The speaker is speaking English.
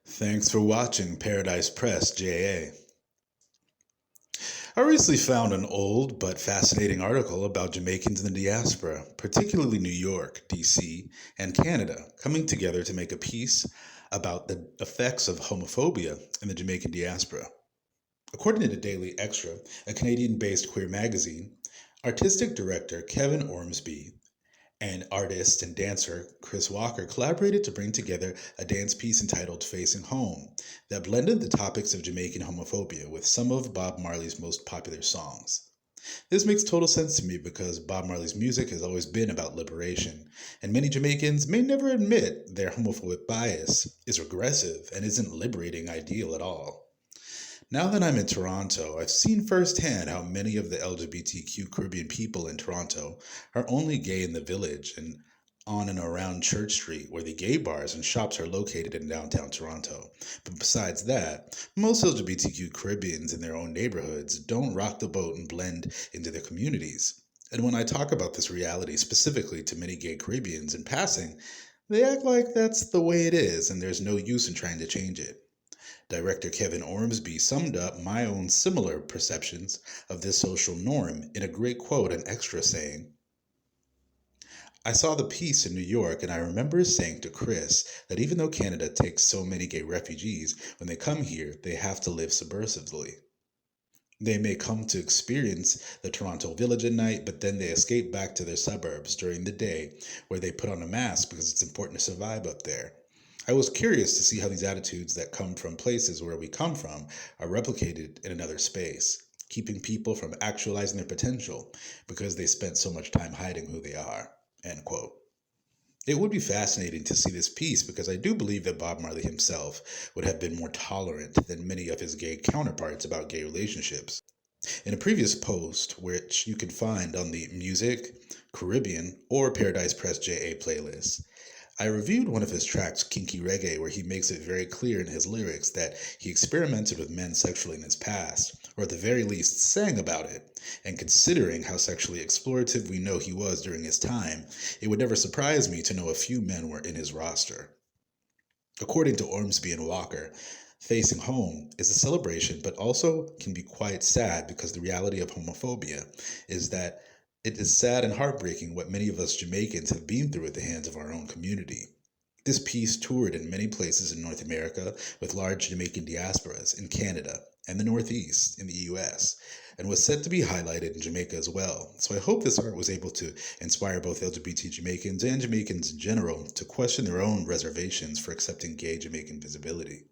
Thanks for watching Paradise Press JA. I recently found an old but fascinating article about Jamaicans in the diaspora, particularly New York, DC, and Canada, coming together to make a piece about the effects of homophobia in the Jamaican diaspora. According to the Daily Extra, a Canadian based queer magazine, artistic director Kevin Ormsby and artist and dancer Chris Walker collaborated to bring together a dance piece entitled Facing Home that blended the topics of Jamaican homophobia with some of Bob Marley's most popular songs. This makes total sense to me because Bob Marley's music has always been about liberation, and many Jamaicans may never admit their homophobic bias is regressive and isn't liberating ideal at all. Now that I'm in Toronto, I've seen firsthand how many of the LGBTQ Caribbean people in Toronto are only gay in the village and on and around Church Street, where the gay bars and shops are located in downtown Toronto. But besides that, most LGBTQ Caribbeans in their own neighborhoods don't rock the boat and blend into their communities. And when I talk about this reality specifically to many gay Caribbeans in passing, they act like that's the way it is and there's no use in trying to change it. Director Kevin Ormsby summed up my own similar perceptions of this social norm in a great quote and extra saying, "I saw the piece in New York and I remember saying to Chris that even though Canada takes so many gay refugees, when they come here, they have to live subversively. They may come to experience the Toronto village at night, but then they escape back to their suburbs during the day where they put on a mask because it's important to survive up there. I was curious to see how these attitudes that come from places where we come from are replicated in another space, keeping people from actualizing their potential because they spent so much time hiding who they are." End quote. It would be fascinating to see this piece because I do believe that Bob Marley himself would have been more tolerant than many of his gay counterparts about gay relationships. In a previous post, which you can find on the Music, Caribbean, or Paradise Press JA playlist, I reviewed one of his tracks, Kinky Reggae, where he makes it very clear in his lyrics that he experimented with men sexually in his past, or at the very least sang about it. And considering how sexually explorative we know he was during his time, it would never surprise me to know a few men were in his roster. According to Ormsby and Walker, Facing Home is a celebration, but also can be quite sad because the reality of homophobia is that it is sad and heartbreaking what many of us Jamaicans have been through at the hands of our own community. This piece toured in many places in North America with large Jamaican diasporas in Canada and the Northeast in the US, and was set to be highlighted in Jamaica as well. So I hope this art was able to inspire both LGBT Jamaicans and Jamaicans in general to question their own reservations for accepting gay Jamaican visibility.